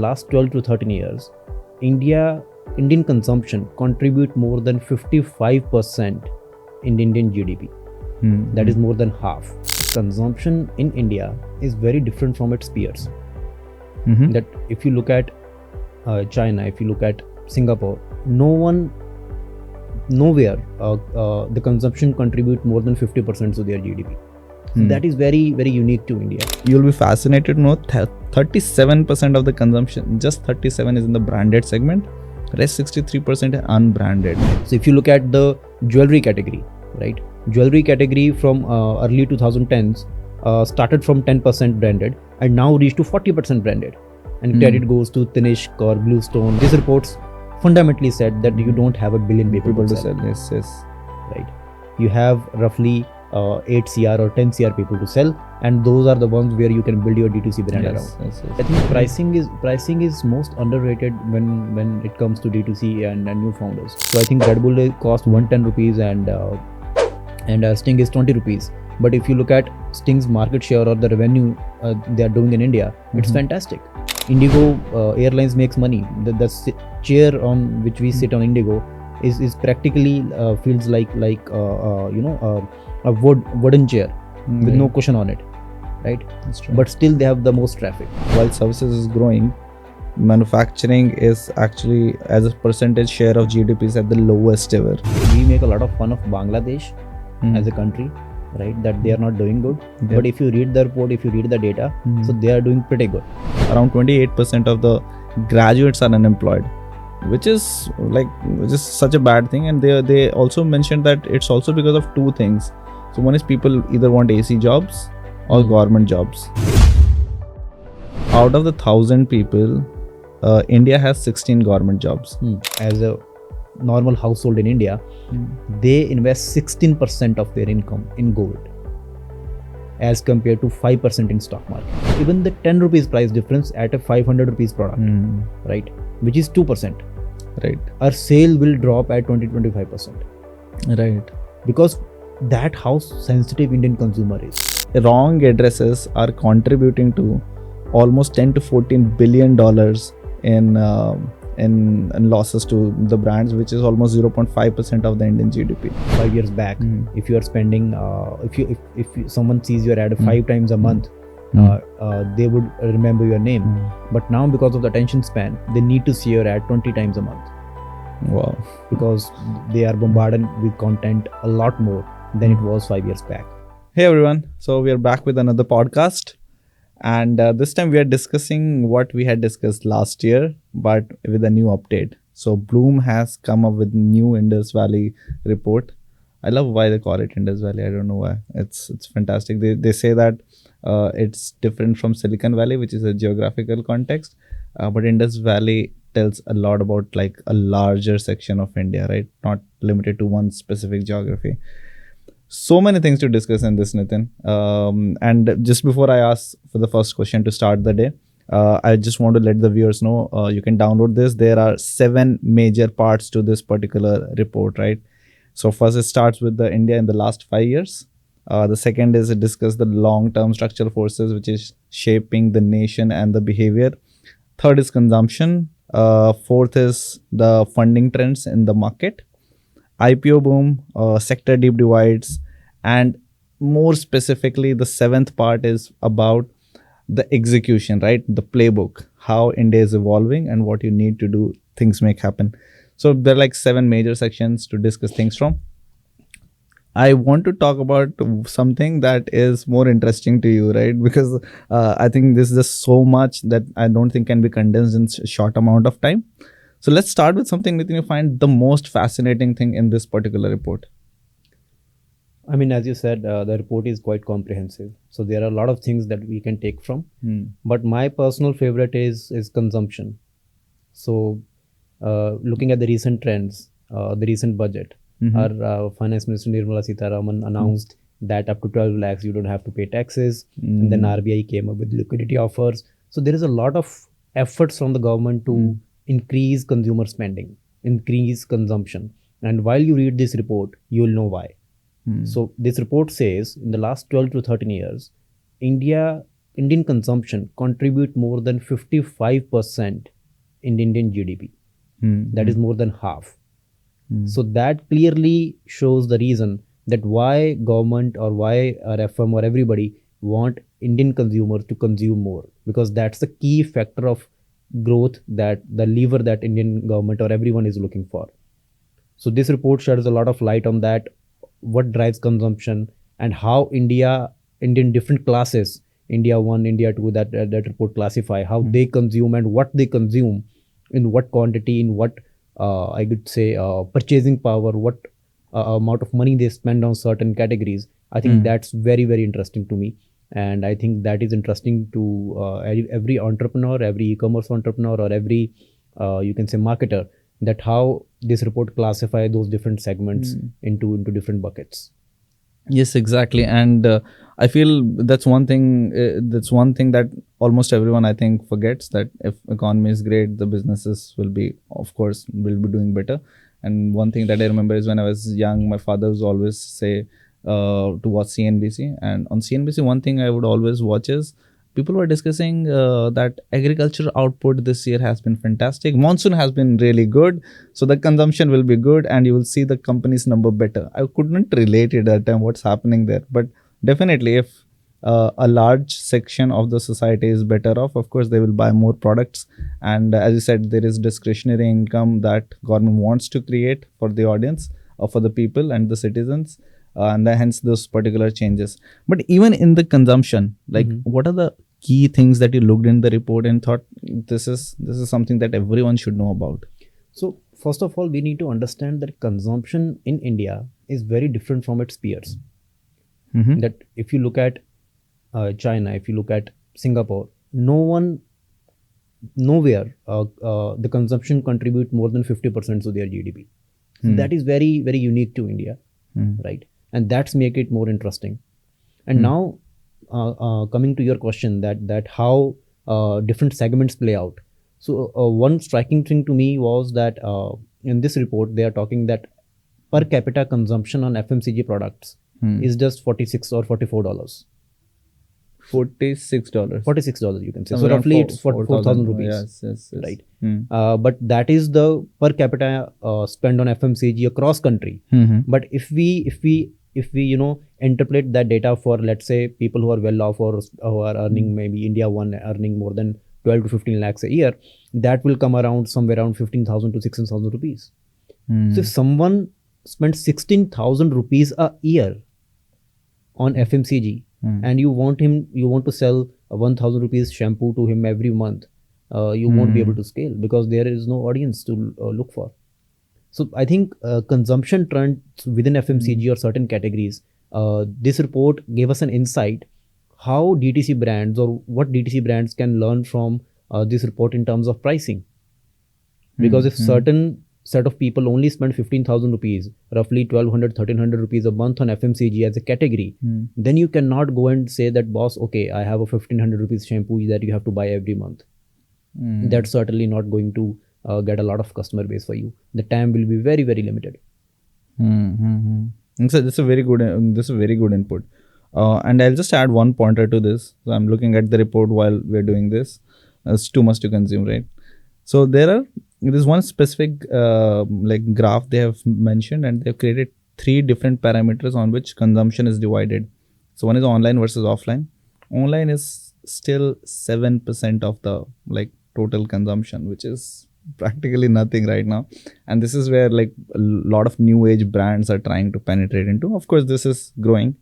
last 12 to 13 years, Indian consumption contribute more than 55% in Indian GDP. That is more than half. Consumption in India is very different from its peers. That if you look at China, if you look at Singapore, nowhere the consumption contribute more than 50% to their GDP. That is very, very unique to India. You'll be fascinated to know 37% of the consumption, just 37 is in the branded segment, rest 63% is unbranded. So if you look at the jewelry category, right? Jewelry category from early 2010s started from 10% branded and now reached to 40% branded. And credit goes to Tanishq or Bluestone. These reports fundamentally said that you don't have a billion people to sell. Yes. Right? You have roughly 8 CR or 10 CR people to sell, and those are the ones where you can build your D2C brand around. Yes. I think pricing is most underrated when it comes to D2C and new founders. So I think Red Bull cost 110 rupees and Sting is 20 rupees. But if you look at Sting's market share or the revenue they are doing in India, it's fantastic. Indigo Airlines makes money. The chair on which we sit on Indigo is practically feels like a wooden chair with no cushion on it, right? That's true. But still they have the most traffic. While services is growing, manufacturing is actually, as a percentage share of GDP, is at the lowest ever. We make a lot of fun of Bangladesh as a country, right? That they are not doing good. Yeah. But if you read the report, if you read the data, so they are doing pretty good. Around 28% of the graduates are unemployed, which is such a bad thing. And they also mentioned that it's also because of two things. So one is people either want AC jobs or government jobs. Out of the 1,000 people, India has 16 government jobs. As a normal household in India, they invest 16% of their income in gold as compared to 5% in stock market. Even the 10 rupees price difference at a 500 rupees product, right, which is 2%, right, our sale will drop at 20-25%, right, because that how sensitive Indian consumer is. Wrong addresses are contributing to almost 10 to 14 billion dollars in losses to the brands, which is almost 0.5% of the Indian GDP. 5 years back, if you are spending, if someone sees your ad 5 times a month, they would remember your name. But now, because of the attention span, they need to see your ad 20 times a month. Wow. Because they are bombarded with content a lot more than it was 5 years back. Hey everyone, so we are back with another podcast. And this time we are discussing what we had discussed last year, but with a new update. So Blume has come up with new Indus Valley Report. I love why they call it Indus Valley. I don't know why. It's fantastic. They say that it's different from Silicon Valley, which is a geographical context. But Indus Valley tells a lot about like a larger section of India, right? Not limited to one specific geography. So many things to discuss in this, Nitin. And just before I ask for the first question to start the day, I just want to let the viewers know you can download this. There are 7 major parts to this particular report, right? So first it starts with the India in the last 5 years. The second is it discuss the long-term structural forces which is shaping the nation and the behavior. Third is consumption. Fourth is the funding trends in the market. IPO boom, sector deep divides, and more specifically, the 7th part is about the execution, right? The playbook, how India is evolving and what you need to do, things make happen. So there are like 7 major sections to discuss things from. I want to talk about something that is more interesting to you, right? Because I think this is just so much that I don't think can be condensed in a short amount of time. So let's start with something that you find the most fascinating thing in this particular report. I mean, as you said, the report is quite comprehensive. So there are a lot of things that we can take from. But my personal favorite is consumption. So looking at the recent trends, the recent budget, our Finance Minister Nirmala Sitharaman announced that up to 12 lakhs you don't have to pay taxes. And then RBI came up with liquidity offers. So there is a lot of efforts from the government to increase consumer spending, increase consumption. And while you read this report, you will know why. So this report says in the last 12 to 13 years, India Indian consumption contribute more than 55% in Indian GDP. That is more than half. So that clearly shows the reason that why government or why our FM or everybody want Indian consumers to consume more, because that's the key factor of growth, that the lever that Indian government or everyone is looking for. So this report sheds a lot of light on that, what drives consumption and how Indian different classes, India 1, India 2, that report classify how they consume and what they consume, in what quantity, in what I could say purchasing power, what amount of money they spend on certain categories. I think that's very, very interesting to me. And I think that is interesting to every entrepreneur, every e-commerce entrepreneur, or every you can say marketer, that how this report classify those different segments into different buckets. Yes, exactly. And I feel that's one thing. That's one thing that almost everyone, I think, forgets, that if economy is great, the businesses will be, of course, will be doing better. And one thing that I remember is when I was young, my father was always say to watch CNBC, and on CNBC, one thing I would always watch is people were discussing that agriculture output this year has been fantastic. Monsoon has been really good, so the consumption will be good, and you will see the company's number better. I couldn't relate it at that time what's happening there, but definitely, if a large section of the society is better off, of course, they will buy more products. And as you said, there is discretionary income that government wants to create for the audience, or for the people and the citizens. And hence those particular changes. But even in the consumption, like what are the key things that you looked in the report and thought this is something that everyone should know about? So first of all, we need to understand that consumption in India is very different from its peers. That if you look at China, if you look at Singapore, nowhere the consumption contribute more than 50% to their GDP. That is very, very unique to India, right? And that's make it more interesting. And now coming to your question, that how different segments play out. So one striking thing to me was that in this report they are talking that per capita consumption on FMCG products is just $46 or $44. $46 you can say. So roughly it's 4,000 rupees. Yes. Right. But that is the per capita spend on FMCG across country. But if we interpolate that data for, let's say, people who are well off or who are earning, maybe India 1 earning more than 12 to 15 lakhs a year, that will come around somewhere around 15,000 to 16,000 rupees. So if someone spends 16,000 rupees a year on FMCG, and you want to sell a 1,000 rupees shampoo to him every month, you won't be able to scale, because there is no audience to look for. So I think consumption trends within FMCG or certain categories, this report gave us an insight how DTC brands, or what DTC brands can learn from this report in terms of pricing. Because if certain set of people only spend 15,000 rupees, roughly 1,200, 1,300 rupees a month on FMCG as a category, then you cannot go and say that, boss, okay, I have a 1,500 rupees shampoo that you have to buy every month. That's certainly not going to get a lot of customer base for you. The TAM will be very, very limited. So this is a very good input. And I'll just add one pointer to this. So I'm looking at the report while we're doing this. It's too much to consume, right? So there's one specific graph they have mentioned, and they've created 3 different parameters on which consumption is divided. So one is online versus offline. Online is still 7% of the total consumption, which is practically nothing right now. And this is where a lot of new age brands are trying to penetrate into. Of course, this is growing.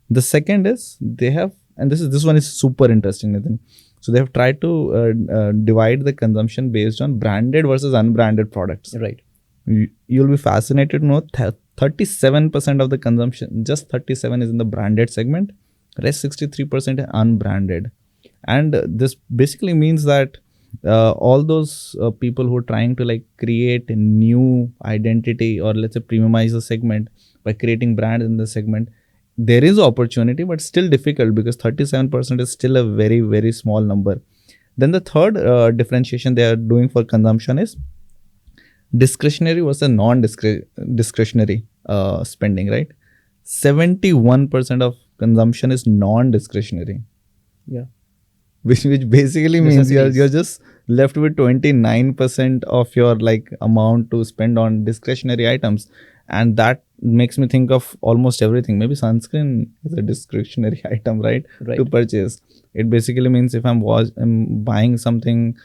The second is they have, and this one is super interesting, Nitin. So they have tried to divide the consumption based on branded versus unbranded products. Right. You'll be fascinated to know 37% of the consumption, just 37 is in the branded segment, rest 63% is unbranded. And this basically means that all those people who are trying to create a new identity, or let's say premiumize the segment by creating brands in the segment, there is opportunity, but still difficult, because 37% is still a very, very small number. Then the third differentiation they are doing for consumption is discretionary versus non-discretionary spending, right? 71% of consumption is non-discretionary. Yeah. which basically means you're Necessities. just left with 29% of your like amount to spend on discretionary items, and that makes me think of almost everything. Maybe sunscreen is a discretionary item, right? Right. To purchase. It basically means if I'm buying something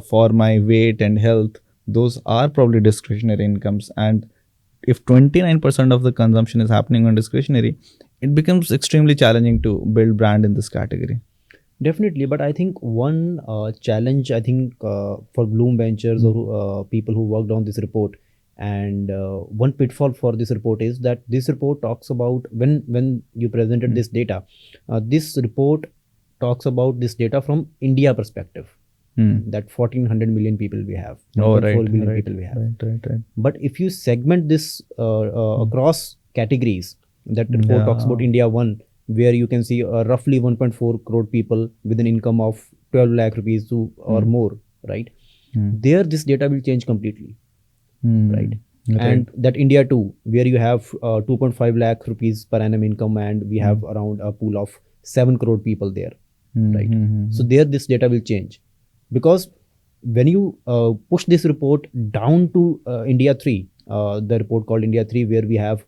for my weight and health, those are probably discretionary incomes. And if 29% of the consumption is happening on discretionary, it becomes extremely challenging to build brand in this category. Definitely, but I think one challenge, I think for Bloom Ventures or people who worked on this report, and one pitfall for this report is that this report talks about when you presented this data, this report talks about this data from India perspective. That 1400 million people we have, 1.4 billion people we have. Right. But if you segment this across categories, that report talks about India 1, where you can see roughly 1.4 crore people with an income of 12 lakh rupees to or more, right? There, this data will change completely, right? And that India 2, where you have 2.5 lakh rupees per annum income, and we have around a pool of 7 crore people there, right? So there, this data will change, because when you push this report down to India 3, the report called India 3, where we have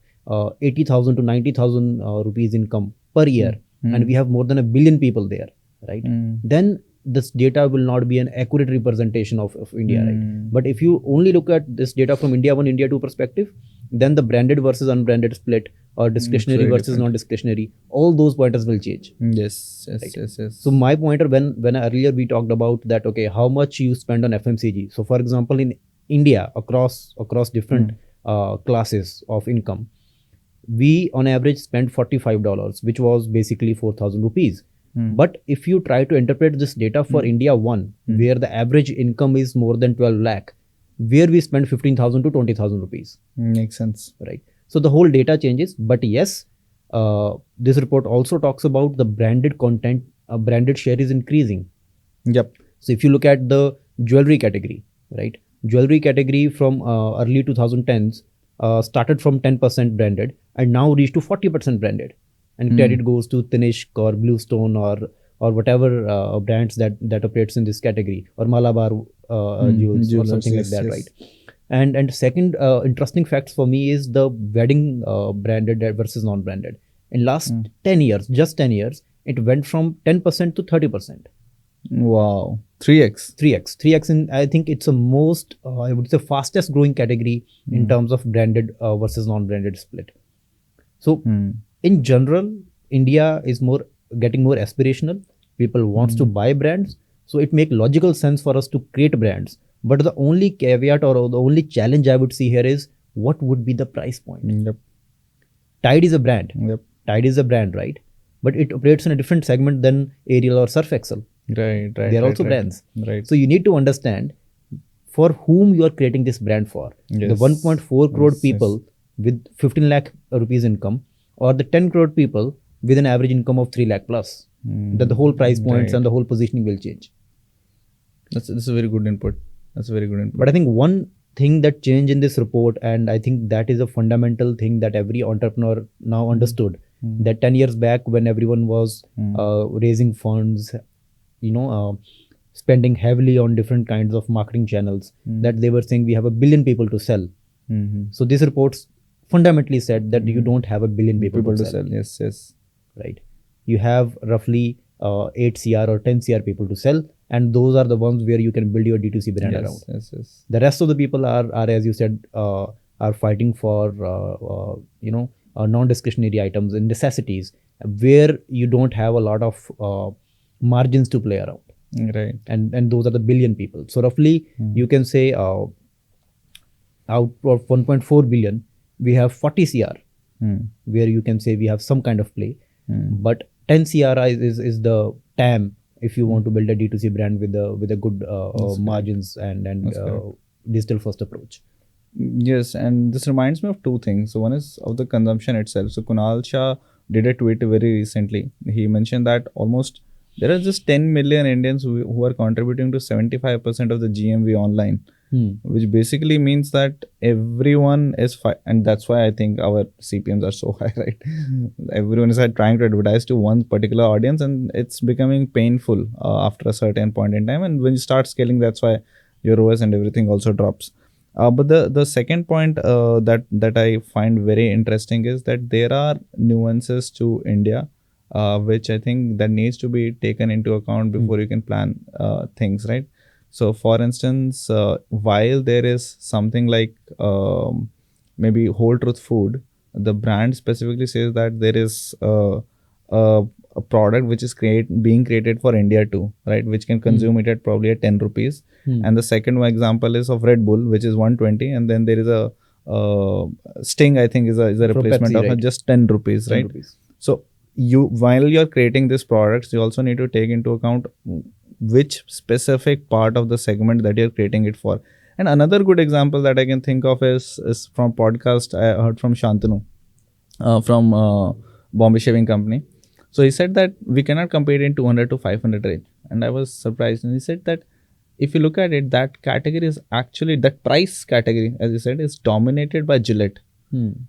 80,000 to 90,000 rupees income per year, and we have more than a billion people there, right? Then this data will not be an accurate representation of India, right? But if you only look at this data from India 1, India 2 perspective, then the branded versus unbranded split, or discretionary versus non-discretionary, all those pointers will change. Yes. So my pointer, when earlier we talked about that, okay, how much you spend on FMCG. So for example, in India, across different classes of income, we on average spend $45, which was basically 4,000 rupees. But if you try to interpret this data for India 1, where the average income is more than 12 lakh, where we spend 15,000 to 20,000 rupees. Makes sense. Right. So the whole data changes. But yes, this report also talks about the branded content, branded share is increasing. Yep. So if you look at the jewelry category, right? Jewelry category from early 2010s started from 10% branded and now reached to 40% branded. And credit goes to Tanishq or Bluestone or whatever brands that operates in this category, or Malabar jewels or something like that, right? And second interesting facts for me is the wedding branded versus non-branded. In last 10 years, just 10 years, it went from 10% to 30%. Wow. 3x. 3x. And I think it's the most, I would say, fastest growing category in terms of branded versus non-branded split. So in general, India is getting more aspirational. People wants to buy brands. So it makes logical sense for us to create brands. But the only caveat or the only challenge I would see here is, what would be the price point? Yep. Tide is a brand. Yep. Tide is a brand, right? But it operates in a different segment than Ariel or Surf Excel. Right. They are also brands. Right. So you need to understand for whom you are creating this brand for. Yes. The 1.4 crore people with 15 lakh rupees income, or the 10 crore people with an average income of 3 lakh plus. That the whole price points and the whole positioning will change. That's a very good input. But I think one thing that changed in this report, and I think that is a fundamental thing that every entrepreneur now understood, that 10 years back when everyone was raising funds, spending heavily on different kinds of marketing channels, that they were saying we have 1 billion people to sell. So this report fundamentally said that you don't have 1 billion people to sell. Yes. Right. You have roughly 8 CR or 10 CR people to sell, and those are the ones where you can build your D2C brand around. Yes. The rest of the people are as you said, are fighting for non-discretionary items and necessities, where you don't have a lot of margins to play around. Right. And those are the billion people. So roughly you can say out of 1.4 billion, we have 40 CR, where you can say we have some kind of play. But 10 CR is the TAM if you want to build a D2C brand with a good margins and digital first approach. Yes, and this reminds me of two things. So one is of the consumption itself. So Kunal Shah did a tweet very recently. He mentioned that almost there are just 10 million Indians who are contributing to 75% of the GMV online. which basically means that everyone is and that's why I think our CPMs are so high, right? Everyone is trying to advertise to one particular audience, and it's becoming painful after a certain point in time. And when you start scaling, that's why your OS and everything also drops. But the second point that I find very interesting is that there are nuances to India, which I think that needs to be taken into account before you can plan things, right? So, for instance, while there is something like maybe Whole Truth Food, the brand specifically says that there is a product which is being created for India too, right? Which can consume it at probably at 10 rupees. And the second one example is of Red Bull, which is 120, and then there is a Sting, I think, is a replacement Pepsi, of just 10 rupees, 10 right? rupees. So while you're creating these products, you also need to take into account which specific part of the segment that you're creating it for. And another good example that I can think of is from podcast I heard from Shantanu from Bombay Shaving Company. So he said that we cannot compete in 200 to 500 range, and I was surprised. And he said that if you look at it, that category is actually, that price category, as you said, is dominated by Gillette,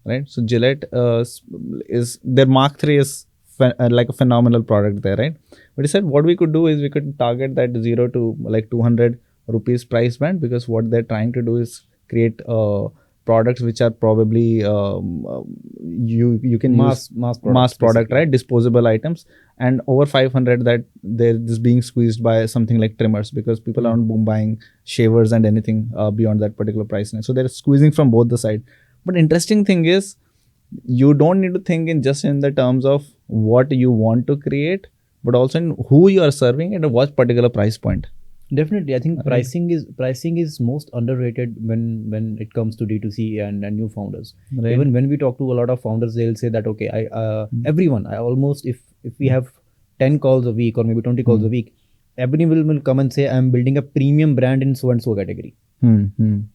right? So Gillette is their Mark 3 is like a phenomenal product there, right? But he said what we could do is we could target that 0 to like 200 rupees price band, because what they're trying to do is create products which are probably you can use mass product, right? Disposable items, and over 500 that they're just being squeezed by something like trimmers, because people aren't buying shavers and anything beyond that particular price range. So they're squeezing from both the side. But interesting thing is, you don't need to think in just in the terms of what you want to create, but also in who you are serving and at what particular price point. Definitely, I think pricing is most underrated when it comes to D2C and new founders. Right. Even when we talk to a lot of founders, they'll say that okay, everyone, I almost, if we have 10 calls a week or maybe 20 calls a week, everyone will come and say I'm building a premium brand in so and so category.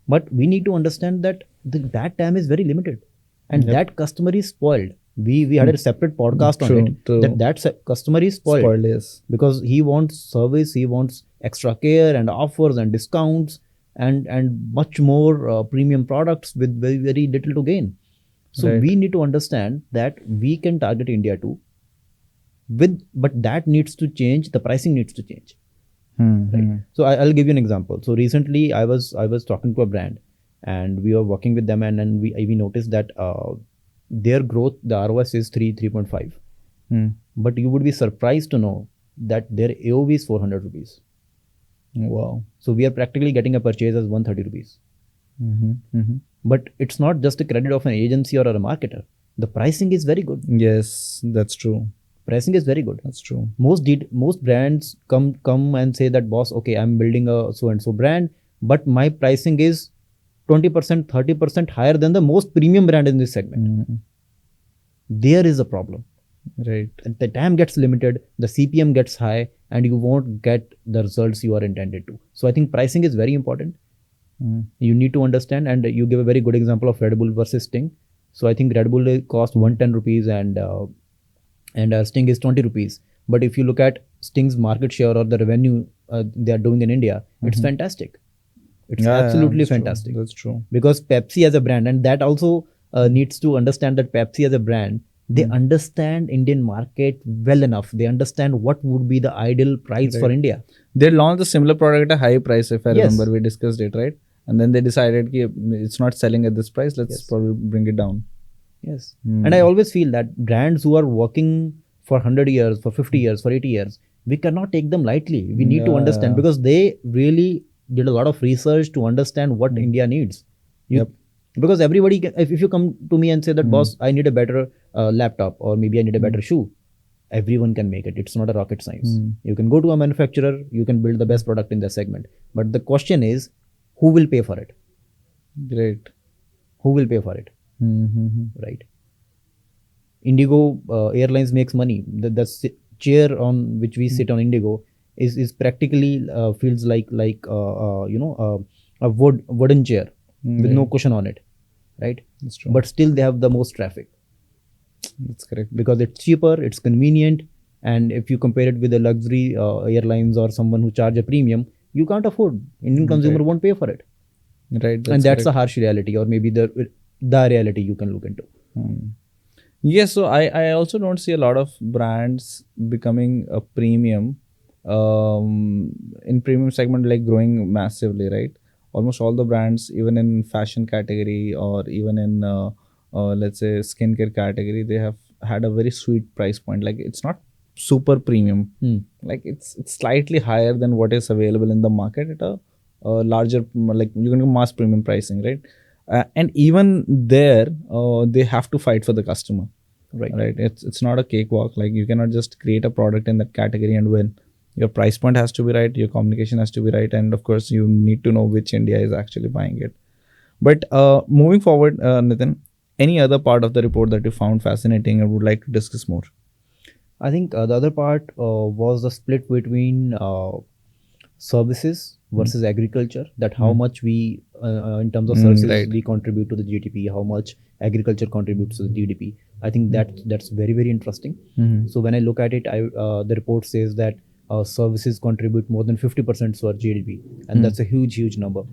But we need to understand that that time is very limited, and that customer is spoiled. We had a separate podcast on it. That customer is spoiled, yes. Because he wants service, he wants extra care and offers and discounts and much more premium products with very, very little to gain. So we need to understand that we can target India too, but that needs to change. The pricing needs to change. Right? So I'll give you an example. So recently I was talking to a brand, and we were working with them, and then we noticed that their growth, the ROS is 3.5. But you would be surprised to know that their AOV is 400 rupees. Wow. So we are practically getting a purchase as 130 rupees. But it's not just a credit of an agency or a marketer. The pricing is very good. Yes, that's true. Pricing is very good. That's true. Most brands come and say that, boss, okay, I'm building a so and so brand, but my pricing is 20%, 30% higher than the most premium brand in this segment. There is a problem. Right. The time gets limited, the CPM gets high, and you won't get the results you are intended to. So I think pricing is very important. You need to understand, and you give a very good example of Red Bull versus Sting. So I think Red Bull cost 110 rupees and Sting is 20 rupees. But if you look at Sting's market share or the revenue they are doing in India, it's fantastic. It's absolutely fantastic. That's true. Because Pepsi as a brand, and that also needs to understand that Pepsi as a brand, they understand Indian market well enough. They understand what would be the ideal price for India. They launched a similar product at a high price, if I remember. We discussed it, right? And then they decided it's not selling at this price. Let's probably bring it down. Yes. And I always feel that brands who are working for 100 years, for 50 years, for 80 years, we cannot take them lightly. We need to understand, because they really did a lot of research to understand what India needs. Because everybody can, if you come to me and say that, boss, I need a better laptop, or maybe I need a better shoe, everyone can make it. It's not a rocket science. You can go to a manufacturer, you can build the best product in the segment. But the question is, who will pay for it? Great. Who will pay for it? Right. Indigo Airlines makes money. The chair on which we sit on Indigo is practically feels like a wooden chair with no cushion on it, right? That's true. But still they have the most traffic. That's correct. Because it's cheaper, it's convenient, and if you compare it with the luxury airlines or someone who charge a premium, you can't afford. Indian consumer won't pay for it. Right. And that's a harsh reality, or maybe the reality you can look into. Yes, so I also don't see a lot of brands becoming a premium in premium segment, like growing massively, right? Almost all the brands, even in fashion category or even in let's say skincare category, they have had a very sweet price point. Like it's not super premium, like it's slightly higher than what is available in the market at a larger, like you can do mass premium pricing, right? And even there, they have to fight for the customer, right? It's not a cakewalk. Like you cannot just create a product in that category and win. Your price point has to be right, your communication has to be right, and of course you need to know which India is actually buying it. But moving forward, Nitin, any other part of the report that you found fascinating and would like to discuss more? I think the other part was the split between services versus agriculture, that how much we in terms of services right. we contribute to the GDP, how much agriculture contributes to the GDP. I think that's very, very interesting. So when I look at it, the report says that services contribute more than 50% to our GDP, and that's a huge number,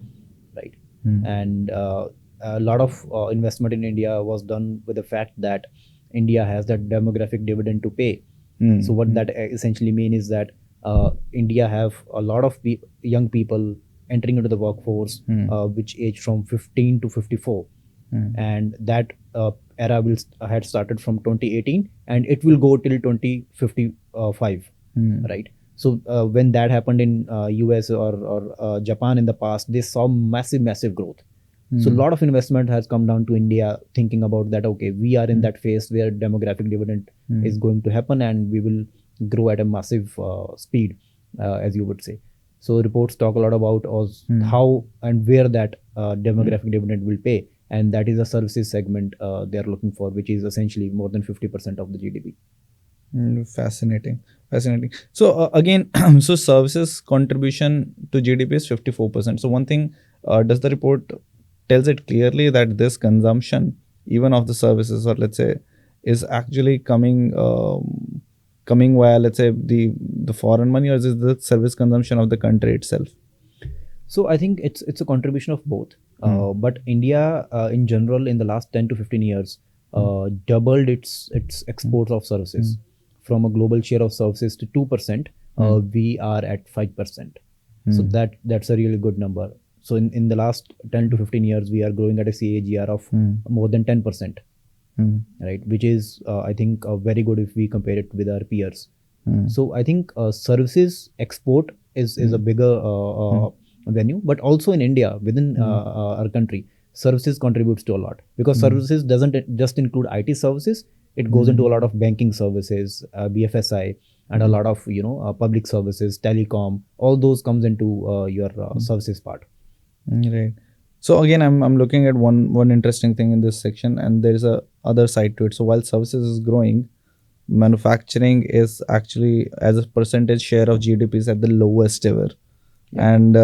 right? And a lot of investment in India was done with the fact that India has that demographic dividend to pay. So what that essentially means is that India have a lot of young people entering into the workforce, which age from 15 to 54, and that era had started from 2018, and it will go till 2055, right? So when that happened in US or Japan in the past, they saw massive growth. So a lot of investment has come down to India, thinking about that. Okay, we are in that phase where demographic dividend is going to happen, and we will grow at a massive speed, as you would say. So reports talk a lot about how and where that demographic dividend will pay, and that is a services segment they are looking for, which is essentially more than 50% of the GDP. Fascinating. So again, so services contribution to GDP is 54%. So one thing, does the report tells it clearly that this consumption, even of the services, or let's say, is actually coming via, let's say, the foreign money, or is it the service consumption of the country itself? So I think it's a contribution of both. But India, in general, in the last 10 to 15 years, doubled its exports of services from a global share of services to 2%. We are at 5%. So that's a really good number. So in the last 10 to 15 years, we are growing at a CAGR of more than 10%, right? Which is, I think, very good if we compare it with our peers. So I think services export is a bigger venue, but also in India, within our country, services contributes to a lot, because services doesn't just include IT services. It goes into a lot of banking services, BFSI, and a lot of public services, telecom. All those comes into your services part. Right. So again, I'm looking at one interesting thing in this section, and there is a other side to it. So while services is growing, manufacturing is actually, as a percentage share of GDP, is at the lowest ever. Yeah. And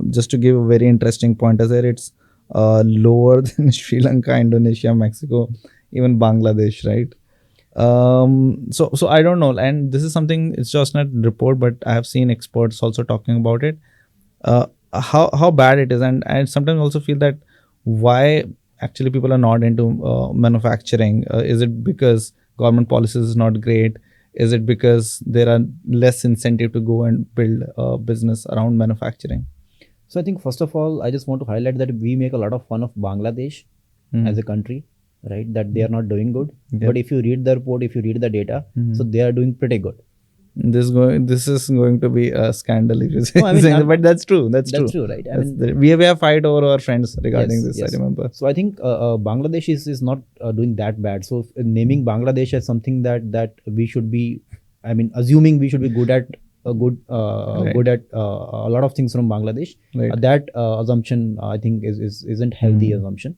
just to give a very interesting pointer there, it's lower than Sri Lanka, Indonesia, Mexico, even Bangladesh, right? So I don't know, and this is something, it's just not a report, but I have seen experts also talking about it. How bad it is, and I sometimes also feel that why actually people are not into manufacturing. Is it because government policies is not great? Is it because there are less incentive to go and build a business around manufacturing? So I think, first of all, I just want to highlight that we make a lot of fun of Bangladesh as a country, right? That they are not doing good. Yeah. But if you read the report, if you read the data, so they are doing pretty good. This is going to be a scandal if you say, but that's true. That's true, right? I mean, we have fight over our friends regarding this. Yes. I remember. So I think Bangladesh is not doing that bad. So naming Bangladesh as something that we should be, I mean, assuming we should be good at good at a lot of things from Bangladesh. Right. That assumption, I think, isn't healthy assumption.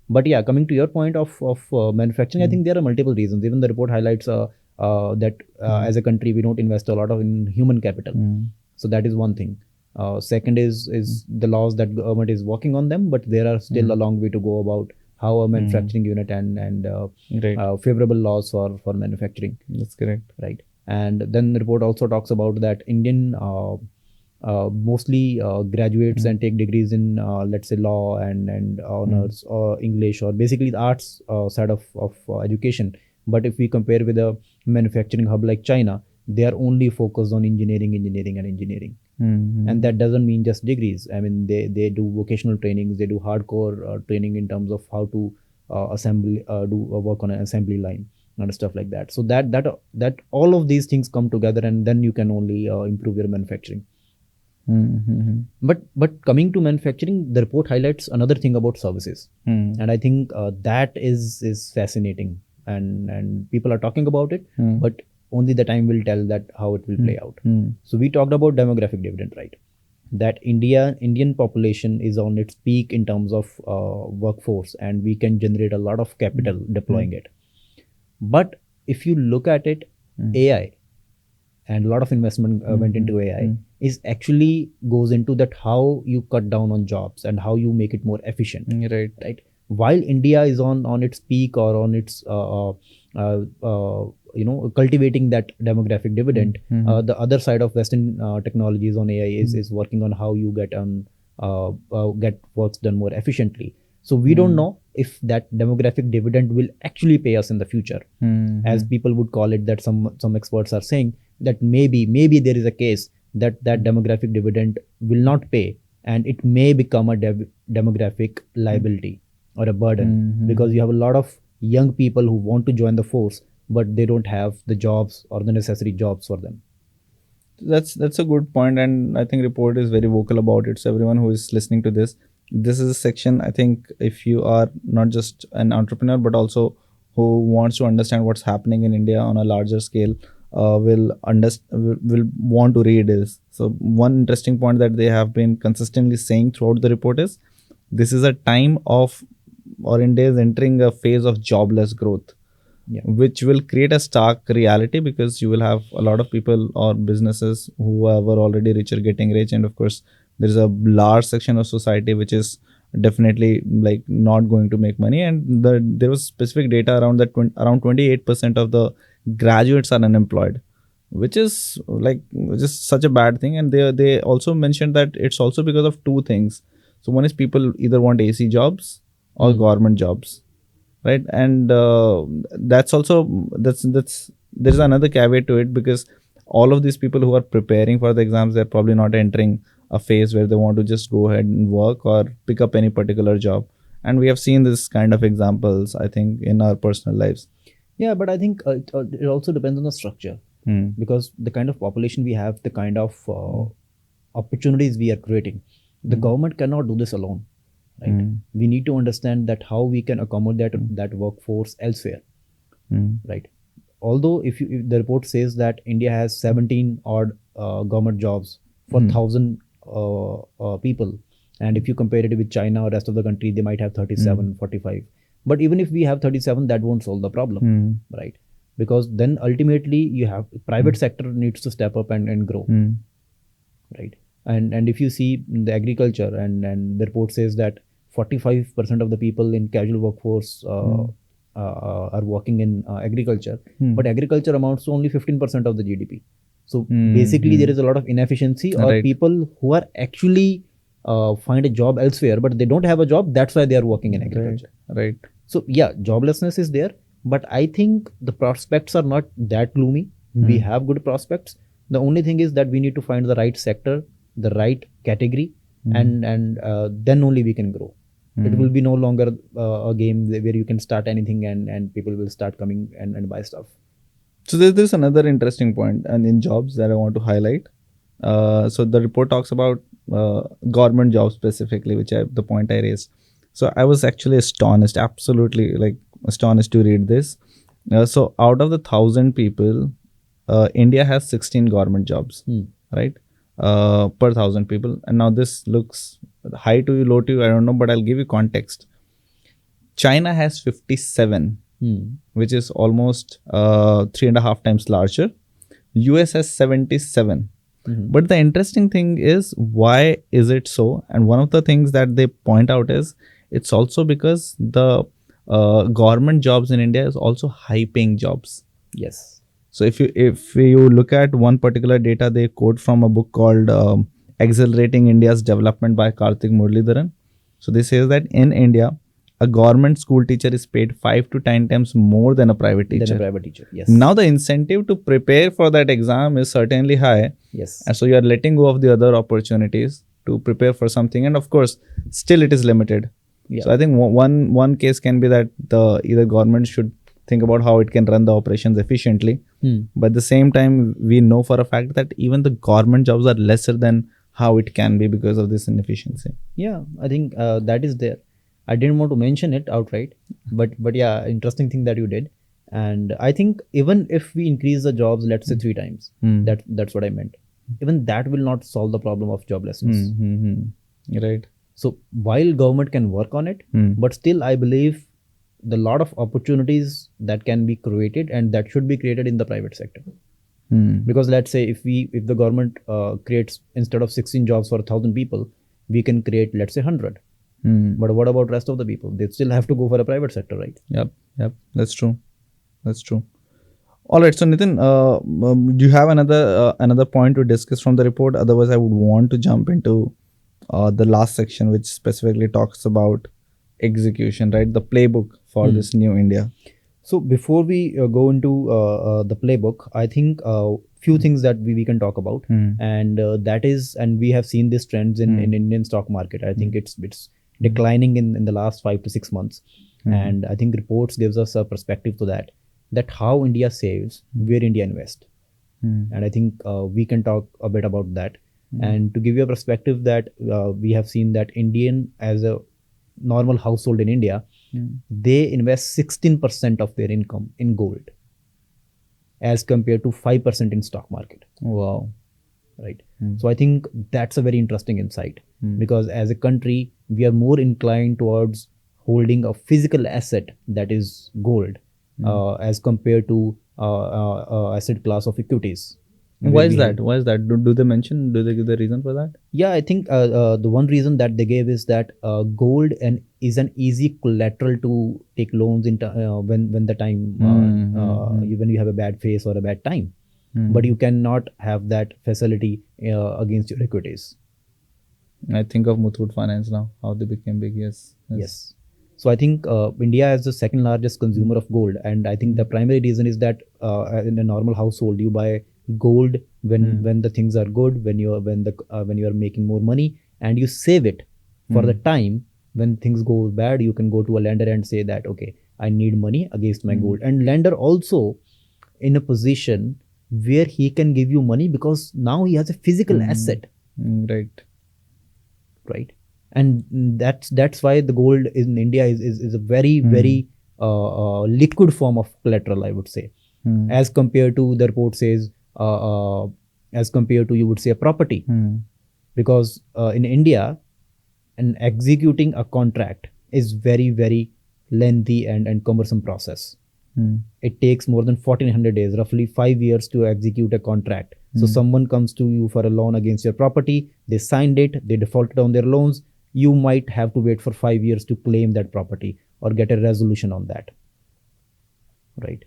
But yeah, coming to your point of manufacturing, I think there are multiple reasons. Even the report highlights that as a country we don't invest a lot in human capital. So that is one thing. Second is the laws that government is working on them, but there are still a long way to go about how a manufacturing unit and favorable laws for manufacturing. That's correct. Right. And then the report also talks about that Indian mostly graduates and take degrees in let's say law and honors or English or basically the arts side of education. But if we compare with a manufacturing hub like China, they are only focused on engineering, and engineering. And that doesn't mean just degrees. I mean, they do vocational trainings, they do hardcore training in terms of how to work on an assembly line and stuff like that. So that all of these things come together, and then you can only improve your manufacturing. But coming to manufacturing, the report highlights another thing about services, and I think that is fascinating, and people are talking about it, but only the time will tell that how it will play out. So we talked about demographic dividend, right? That Indian population is on its peak in terms of workforce, and we can generate a lot of capital deploying it. But if you look at it, AI and a lot of investment went into AI is actually goes into that how you cut down on jobs and how you make it more efficient. Right. While India is on its peak or on its cultivating that demographic dividend, the other side of Western technologies on AI is working on how you get works done more efficiently. So we don't know if that demographic dividend will actually pay us in the future, as people would call it. That some experts are saying that maybe there is a case that demographic dividend will not pay, and it may become a demographic liability or a burden, because you have a lot of young people who want to join the force, but they don't have the jobs or the necessary jobs for them. That's a good point, and I think report is very vocal about it. So everyone who is listening to this is a section, I think, if you are not just an entrepreneur but also who wants to understand what's happening in India on a larger scale, will want to read is. So one interesting point that they have been consistently saying throughout the report is this is a time of, or India is entering a phase of jobless growth. Yeah. Which will create a stark reality, because you will have a lot of people or businesses who were already richer getting rich, and of course there is a large section of society which is definitely like not going to make money. And there was specific data around that around 28% of the graduates are unemployed, which is like just such a bad thing. And they also mentioned that it's also because of two things. So one is people either want AC jobs or government jobs, right? And that's there's another caveat to it, because all of these people who are preparing for the exams, they're probably not entering a phase where they want to just go ahead and work or pick up any particular job. And we have seen this kind of examples, I think, in our personal lives. Yeah, but I think it also depends on the structure, because the kind of population we have, the kind of opportunities we are creating, the government cannot do this alone. Right? We need to understand that how we can accommodate that workforce elsewhere. Right? Although if the report says that India has 17 odd government jobs for 1,000 people, and if you compare it with China or rest of the country, they might have 37, 45. But even if we have 37, that won't solve the problem, right? Because then ultimately you have private sector needs to step up and grow, right? And if you see the agriculture, and the report says that 45% of the people in casual workforce are working in agriculture, but agriculture amounts to only 15% of the GDP. So basically there is a lot of inefficiency, or people who are actually find a job elsewhere, but they don't have a job. That's why they are working in agriculture. Right. So yeah, joblessness is there, but I think the prospects are not that gloomy. We have good prospects. The only thing is that we need to find the right sector, the right category, and then only we can grow. It will be no longer a game where you can start anything and people will start coming and buy stuff. So there's another interesting point, and in jobs that I want to highlight. So the report talks about government jobs specifically, the point I raised. So I was actually astonished, absolutely like astonished to read this. So out of the 1,000 people, India has 16 government jobs, right? Per 1,000 people. And now this looks high to you, low to you, I don't know, but I'll give you context. China has 57, which is almost 3.5 times larger. US has 77. But the interesting thing is, why is it so? And one of the things that they point out is it's also because the government jobs in India is also high paying jobs. Yes. So if you look at one particular data they quote from a book called Accelerating India's Development by Karthik Muralidharan. So this says that in India, a government school teacher is paid 5 to 10 times more than a private teacher. Than a private teacher, yes. Now the incentive to prepare for that exam is certainly high. Yes. And so you are letting go of the other opportunities to prepare for something. And of course, still it is limited. Yeah. So I think one case can be that either government should think about how it can run the operations efficiently. But at the same time, we know for a fact that even the government jobs are lesser than how it can be because of this inefficiency. Yeah, I think that is there. I didn't want to mention it outright, but yeah, interesting thing that you did. And I think even if we increase the jobs, let's say 3 times, that's what I meant. Even that will not solve the problem of joblessness. Right. So while government can work on it, but still I believe the lot of opportunities that can be created and that should be created in the private sector. Because let's say if the government creates, instead of 16 jobs for 1,000 people, we can create, let's say, 100. But what about rest of the people? They still have to go for a private sector, right? Yep. That's true. All right. So Nitin, do you have another point to discuss from the report? Otherwise, I would want to jump into the last section, which specifically talks about execution, right? The playbook for this new India. So before we go into the playbook, I think few things that we can talk about, and that is, and we have seen these trends in Indian stock market. I think it's declining in the last 5 to 6 months, and I think reports gives us a perspective to that how India saves, where India invests, and I think we can talk a bit about that. And to give you a perspective that we have seen that Indian, as a normal household in India, they invest 16% of their income in gold as compared to 5% in stock market. Wow. Right. So I think that's a very interesting insight, because as a country, we are more inclined towards holding a physical asset, that is gold, as compared to asset class of equities. Why is that? Do they mention? Do they give the reason for that? Yeah, I think the one reason that they gave is that gold is an easy collateral to take loans in when the time when you have a bad phase or a bad time, but you cannot have that facility against your equities. I think of Muthoot Finance now, how they became big. Yes. So I think India is the second largest consumer of gold, and I think the primary reason is that in a normal household, you buy gold when the things are good, when you are making more money, and you save it for the time when things go bad. You can go to a lender and say that, okay, I need money against my gold, and lender also in a position where he can give you money because now he has a physical asset. Right. And that's why the gold in India is a very liquid form of collateral, I would say, as compared to, the report says, as compared to, you would say, a property, because in India, and executing a contract is very, very lengthy and cumbersome process. It takes more than 1400 days, roughly 5 years, to execute a contract. So someone comes to you for a loan against your property, they signed it, they defaulted on their loans, you might have to wait for 5 years to claim that property or get a resolution on that. Right.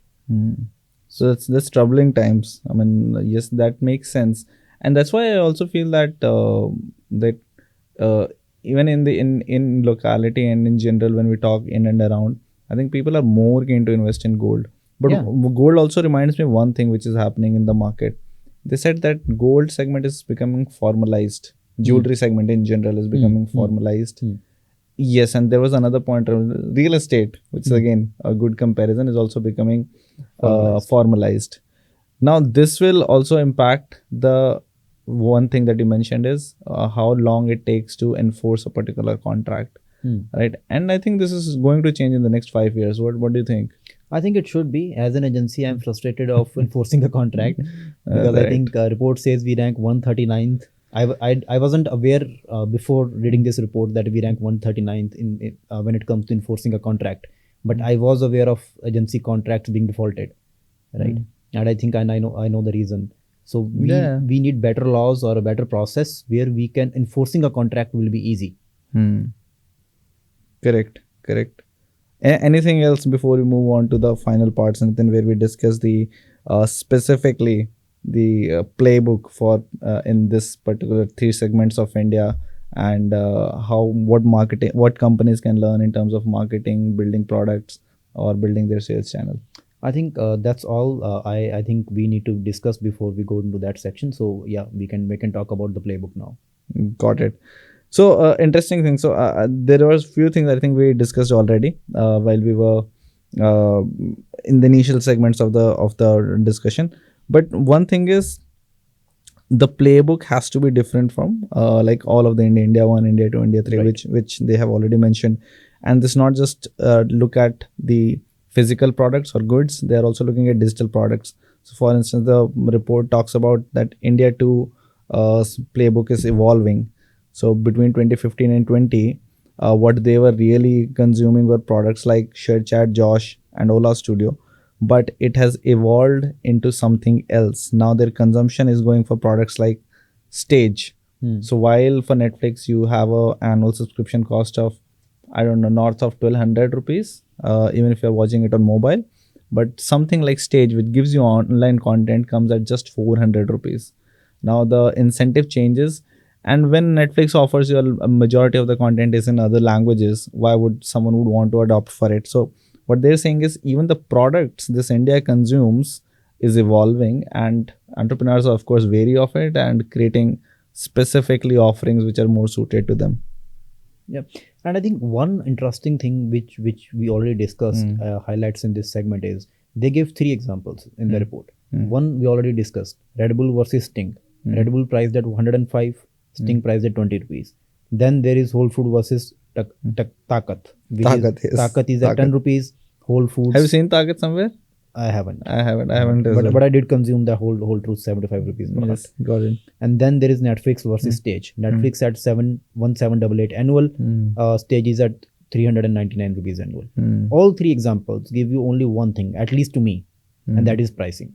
So that's troubling times. I mean, yes, that makes sense, and that's why I also feel that even in locality and in general, when we talk in and around, I think people are more keen to invest in gold. But gold also reminds me one thing which is happening in the market. They said that gold segment is becoming formalized. Jewelry segment in general is becoming formalized. Yes, and there was another point, real estate, which is again a good comparison, is also becoming formalized. Now, this will also impact the one thing that you mentioned is how long it takes to enforce a particular contract, right? And I think this is going to change in the next 5 years. What do you think? I think it should be. As an agency, I'm frustrated of enforcing a contract because I think report says we rank 139th. I wasn't aware before reading this report that we rank 139th in when it comes to enforcing a contract, but I was aware of agency contracts being defaulted, right? And I think I know the reason. So we need better laws or a better process where we can enforcing a contract will be easy. Correct. Anything else before we move on to the final parts, and then where we discuss the specifically playbook for in this particular three segments of India, and what companies can learn in terms of marketing, building products, or building their sales channel. I think that's all. I think we need to discuss before we go into that section. So yeah, we can talk about the playbook now. Got it. So interesting thing. So there was few things I think we discussed already while we were in the initial segments of the discussion. But one thing is, the playbook has to be different from like all of the India 1, India 2, India 3, Right. which they have already mentioned. And this not just look at the physical products or goods, they are also looking at digital products. So for instance, the report talks about that India 2 playbook is evolving. So between 2015 and 20, what they were really consuming were products like ShareChat, Josh, and Ola Studio, but it has evolved into something else. Now their consumption is going for products like Stage. So while for Netflix you have a annual subscription cost of, I don't know, north of 1200 rupees, even if you're watching it on mobile, but something like Stage, which gives you online content, comes at just 400 rupees. Now the incentive changes, and when Netflix offers you a majority of the content is in other languages, why would someone would want to adopt for it? So what they're saying is, even the products this India consumes is evolving, and entrepreneurs are of course wary of it and creating specifically offerings which are more suited to them. Yeah, and I think one interesting thing which we already discussed, highlights in this segment, is they give 3 examples in the report. One we already discussed: Red Bull versus Sting. Red Bull priced at 105, Sting priced at 20 rupees. Then there is Whole Food versus Takat. Takat, yes. Takat is at 10 rupees. Whole Foods. Have you seen Target somewhere? I haven't. I haven't as But, well. but I did consume the whole truth 75 rupees product. Yes, got it. And then there is Netflix versus Stage. Netflix at 1788 annual. Stage is at 399 rupees annual. All 3 examples give you only one thing, at least to me, and that is pricing.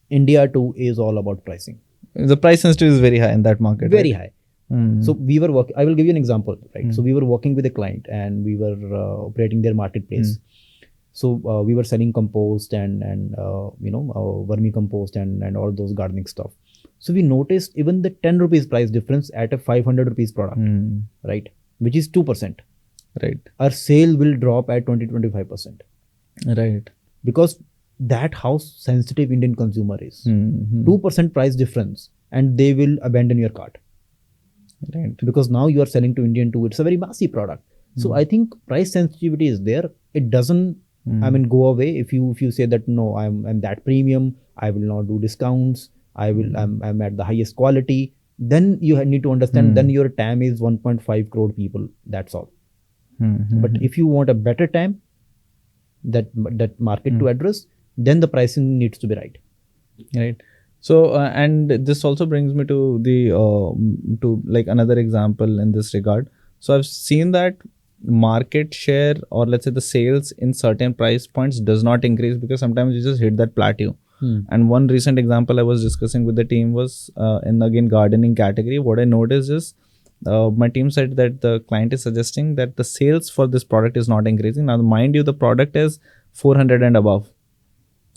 India too is all about pricing. The price sensitivity is very high in that market. Very right? high. So we were working. I will give you an example. Right. So we were working with a client and we were operating their marketplace. So we were selling compost and vermicompost and all those gardening stuff. So we noticed even the 10 rupees price difference at a 500 rupees product, right, which is 2%. Right. Our sale will drop at 20-25%, Right. because that how sensitive Indian consumer is. 2% price difference and they will abandon your cart, Right. because now you are selling to Indian too. It's a very massive product. So I think price sensitivity is there. It doesn't go away if you say that no, I'm that premium, I will not do discounts, I'm at the highest quality. Then you need to understand, then your TAM is 1.5 crore people, that's all. But if you want a better TAM, that market to address, then the pricing needs to be right. Right. So and this also brings me to the to like another example in this regard. So I've seen that market share, or let's say the sales in certain price points, does not increase because sometimes you just hit that plateau. And one recent example I was discussing with the team was in again gardening category. What I noticed is my team said that the client is suggesting that the sales for this product is not increasing. Now mind you, the product is 400 and above,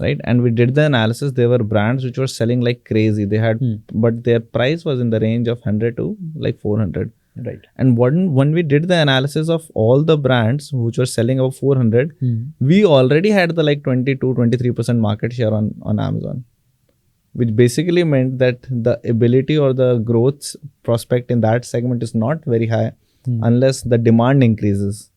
right? And we did the analysis. There were brands which were selling like crazy. They had but their price was in the range of 100 to like 400. Right. And when we did the analysis of all the brands which were selling above 400, we already had the like 22-23% market share on Amazon, which basically meant that the ability or the growth prospect in that segment is not very high unless the demand increases.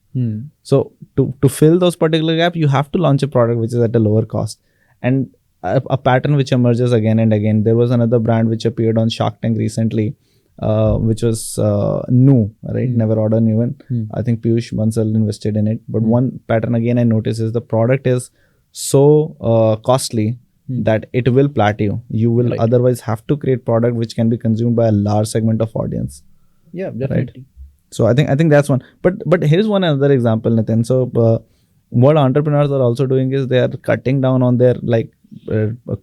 So to fill those particular gaps, you have to launch a product which is at a lower cost. And a pattern which emerges again and again. There was another brand which appeared on Shark Tank recently, which was new, right? Never order new one. I think Piyush Bansal invested in it. But one pattern again I noticed is the product is so costly that it will plateau. You will otherwise have to create product which can be consumed by a large segment of audience. Yeah, definitely. Right. So I think that's one. But here's one another example, Nitin. So what entrepreneurs are also doing is they are cutting down on their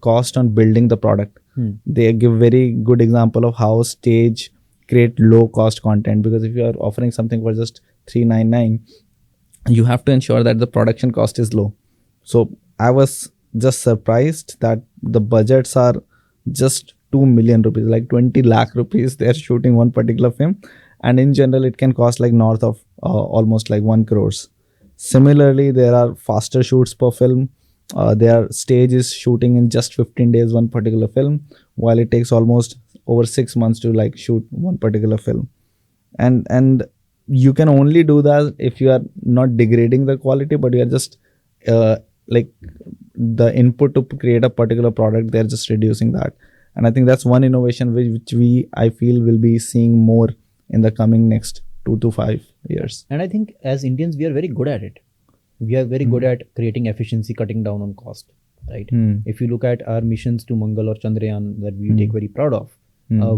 cost on building the product. They give very good example of how Stage create low cost content, because if you are offering something for just $399, you have to ensure that the production cost is low. So I was just surprised that the budgets are just 2 million rupees, like 20 lakh rupees. They're shooting one particular film, and in general, it can cost like north of almost like 1 crores. Similarly, there are faster shoots per film. Their stage is shooting in just 15 days one particular film, while it takes almost over 6 months to like shoot one particular film. And you can only do that if you are not degrading the quality, but you are just like the input to create a particular product, they're just reducing that. And I think that's one innovation which I feel will be seeing more in the coming next 2 to 5 years. And I think as Indians, we are very good at it. We are very good at creating efficiency, cutting down on cost, right? If you look at our missions to Mangal or Chandrayaan that we take very proud of,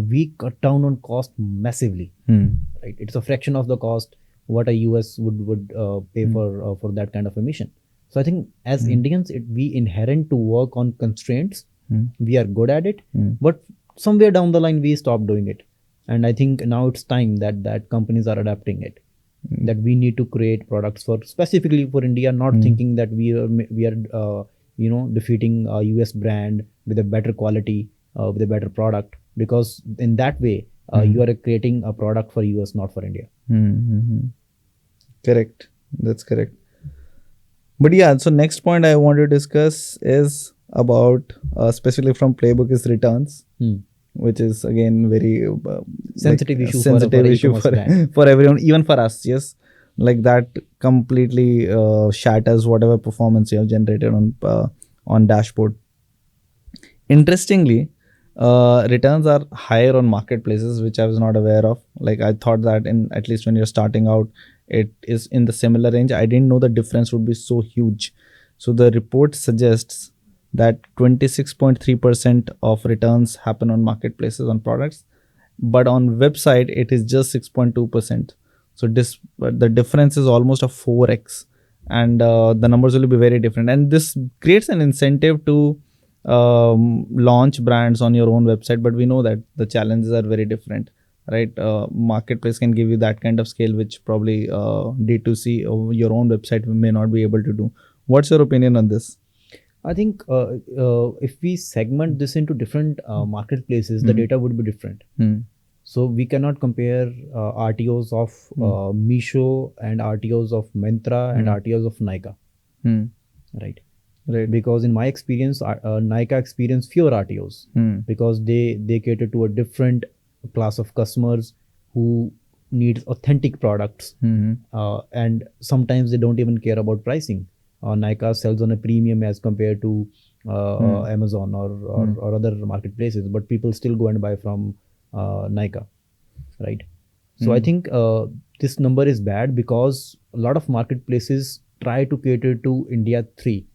we cut down on cost massively, right? It's a fraction of the cost what a US would pay for that kind of a mission. So I think as Indians, we inherent to work on constraints. We are good at it, but somewhere down the line we stop doing it. And I think now it's time that companies are adapting it. That we need to create products for specifically for India, not thinking that we are defeating a US brand with a better quality, with a better product, because in that way you are creating a product for US, not for India. Correct. That's correct. But yeah, so next point I want to discuss is about specifically from Playbook is returns, which is again very Sensitive like, issue sensitive for issue e-commerce brand. for everyone, even for us. Yes, like that completely shatters whatever performance you have generated on dashboard. Interestingly, returns are higher on marketplaces, which I was not aware of. Like I thought that in at least when you're starting out, it is in the similar range. I didn't know the difference would be so huge. So the report suggests that 26.3% of returns happen on marketplaces on products, but on website it is just 6.2%. So the difference is almost a 4x, and the numbers will be very different. And this creates an incentive to launch brands on your own website, but we know that the challenges are very different, right? Marketplace can give you that kind of scale which probably D2C or your own website may not be able to do. What's your opinion on this? I think if we segment this into different marketplaces, the data would be different. So we cannot compare RTOs of Meesho and RTOs of Myntra and RTOs of Nykaa, right? Right. Because in my experience, Nykaa experienced fewer RTOs because they cater to a different class of customers who need authentic products, and sometimes they don't even care about pricing. Nykaa sells on a premium as compared to Amazon or other marketplaces, but people still go and buy from Nykaa, right? So I think this number is bad because a lot of marketplaces try to cater to India 3,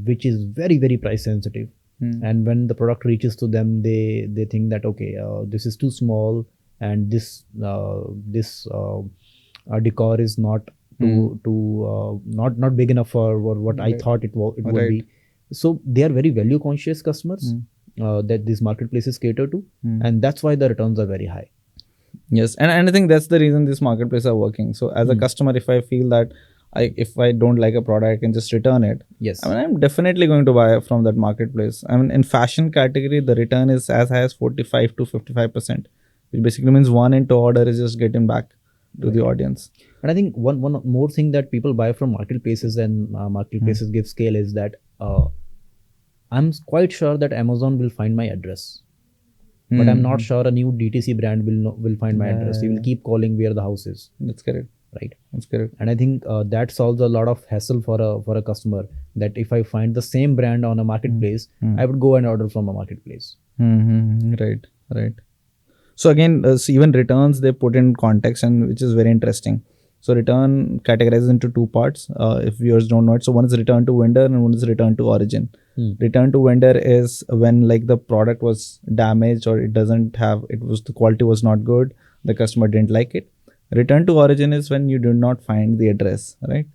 which is very, very price sensitive. And when the product reaches to them, they think that okay, this is too small, and this decor is not not big enough for what I thought it would be. So they are very value conscious customers that these marketplaces cater to, and that's why the returns are very high. Yes, and I think that's the reason these marketplaces are working. So as a customer, if I feel that if I don't like a product, I can just return it. Yes, I mean, I'm definitely going to buy from that marketplace. I mean, in fashion category, the return is as high as 45 to 55%, which basically means 1 in 2 order is just getting back to the audience. And I think one more thing that people buy from marketplaces and marketplaces give scale is that I'm quite sure that Amazon will find my address, but I'm not sure a new DTC brand will find my address. He will keep calling where the house is. That's correct. Right. That's correct. And I think that solves a lot of hassle for a customer. That if I find the same brand on a marketplace, I would go and order from a marketplace. Right. So again, so even returns they put in context, and which is very interesting. So return categorizes into 2 parts. If viewers don't know it, so one is return to vendor and one is return to origin. Return to vendor is when like the product was damaged or the quality was not good, the customer didn't like it. Return to origin is when you do not find the address, right?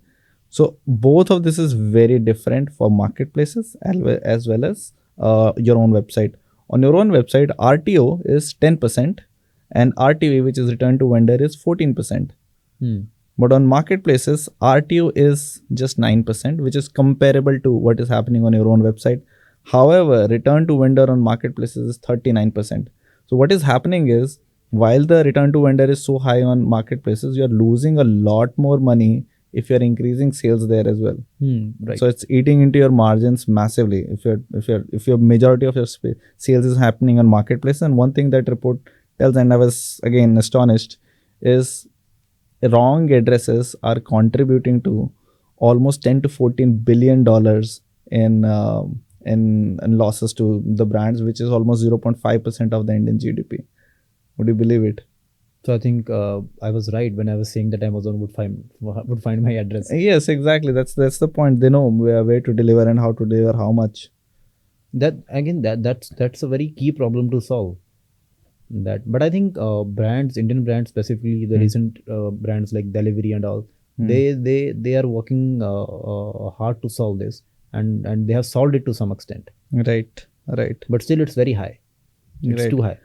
So both of this is very different for marketplaces as well as your own website. On your own website, RTO is 10% and RTV, which is return to vendor, is 14%. But on marketplaces, RTO is just 9%, which is comparable to what is happening on your own website. However, return to vendor on marketplaces is 39%. So what is happening is, while the return to vendor is so high on marketplaces, you're losing a lot more money if you're increasing sales there as well. Right. So it's eating into your margins massively if your majority of your sales is happening on marketplace. And one thing that report tells, and I was again astonished, is wrong addresses are contributing to almost 10 to 14 billion dollars in in losses to the brands, which is almost 0.5% of the Indian GDP. Would you believe it? So I think I was right when I was saying that Amazon would find my address. Yes, exactly. That's the point. They know where to deliver and how to deliver how much. That's a very key problem to solve. But I think Indian brands specifically, the recent brands like Delivery and all, they are working hard to solve this, and they have solved it to some extent. Right. But still, it's very high. It's Right. too high.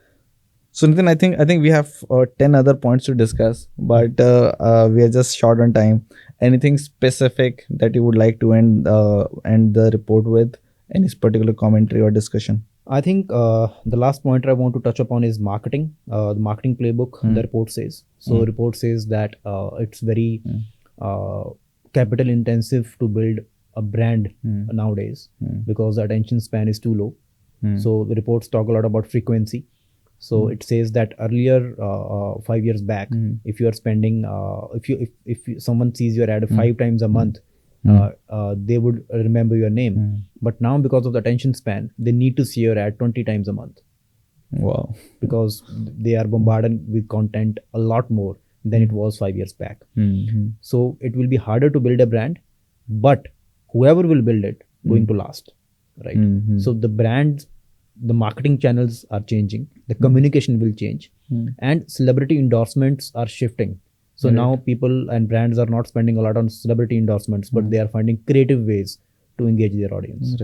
So Nitin, I think we have 10 other points to discuss, but we are just short on time. Anything specific that you would like to end the report with? Any particular commentary or discussion? I think the last pointer I want to touch upon is marketing. The marketing playbook, the report says. So report says that it's very capital intensive to build a brand nowadays because the attention span is too low. So the reports talk a lot about frequency. So it says that earlier, 5 years back, if you are spending, if someone sees your ad 5 times a month, they would remember your name. But now, because of the attention span, they need to see your ad 20 times a month. Wow. Because they are bombarded with content a lot more than it was 5 years back. So it will be harder to build a brand, but whoever will build it going to last, right? So the marketing channels are changing, the communication will change, and celebrity endorsements are shifting. So now people and brands are not spending a lot on celebrity endorsements, but they are finding creative ways to engage their audience.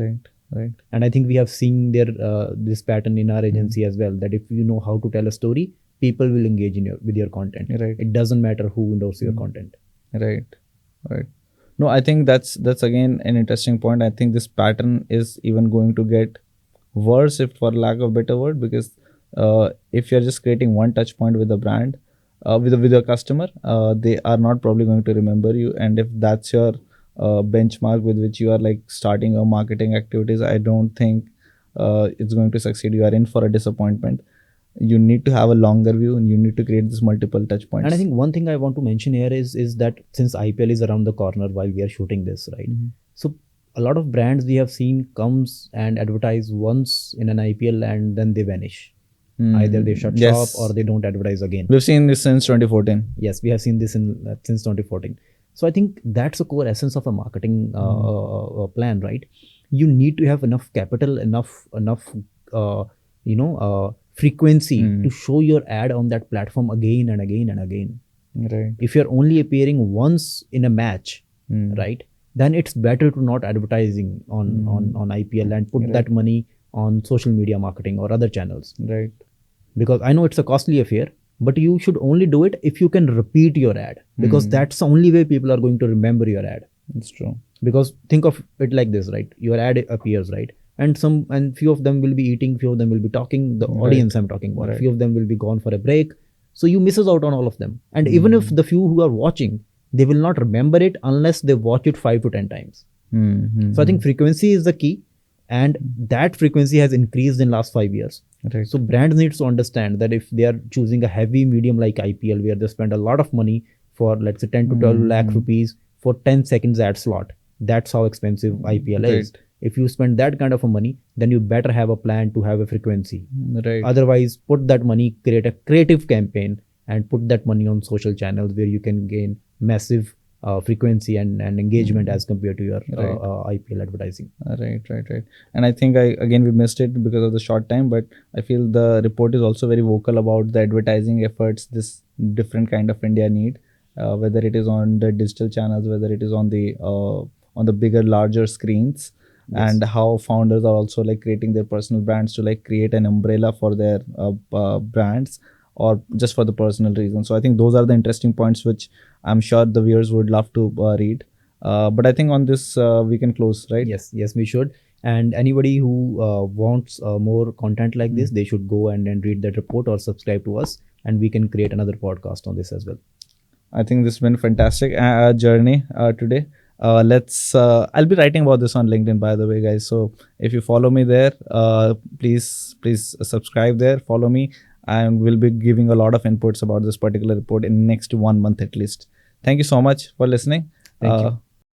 Right. And I think we have seen this pattern in our agency as well, that if you know how to tell a story, people will engage with your content. Right. It doesn't matter who endorses your content. Right. No, I think that's again an interesting point. I think this pattern is even going to get worse, if for lack of a better word, because if you're just creating one touch point with a brand, with your customer, they are not probably going to remember you. And if that's your benchmark with which you are like starting your marketing activities, I don't think it's going to succeed. You are in for a disappointment. You need to have a longer view, and you need to create this multiple touch points. And I think one thing I want to mention here is that since IPL is around the corner while we are shooting this, right? So a lot of brands we have seen comes and advertise once in an IPL and then they vanish. Either they shut shop or they don't advertise again. We've seen this since 2014. Yes, we have seen this since 2014. So I think that's the core essence of a marketing plan, right? You need to have enough capital, enough frequency to show your ad on that platform again and again and again. Right. If you're only appearing once in a match, right, then it's better to not advertising on IPL and put that money on social media marketing or other channels. Right. Because I know it's a costly affair, but you should only do it if you can repeat your ad, because that's the only way people are going to remember your ad. It's true. Because think of it like this, right? Your ad appears, right? And few of them will be eating, few of them will be talking, the audience I'm talking about, few of them will be gone for a break. So you misses out on all of them. And even if the few who are watching, they will not remember it unless they watch it 5 to 10 times. So I think frequency is the key, and that frequency has increased in last 5 years. Right. So brands need to understand that if they are choosing a heavy medium like IPL, where they spend a lot of money for, let's say, 10 to 12 lakh rupees for 10 seconds ad slot, that's how expensive IPL is. If you spend that kind of a money, then you better have a plan to have a frequency. Right. Otherwise, put that money, create a creative campaign, and put that money on social channels where you can gain massive frequency and engagement as compared to your IPL advertising. Right. And I think we missed it because of the short time, but I feel the report is also very vocal about the advertising efforts this different kind of India need, whether it is on the digital channels, whether it is on the bigger, larger screens. Yes. And how founders are also like creating their personal brands to like create an umbrella for their brands, or just for the personal reason. So I think those are the interesting points which I'm sure the viewers would love to read. But I think on this we can close, right? Yes, we should. And anybody who wants more content like this, they should go and read that report or subscribe to us, and we can create another podcast on this as well. I think this has been a fantastic journey today. I'll be writing about this on LinkedIn, by the way, guys. So if you follow me there, please subscribe there, follow me, and we'll be giving a lot of inputs about this particular report in next 1 month at least. Thank you so much for listening. Thank you.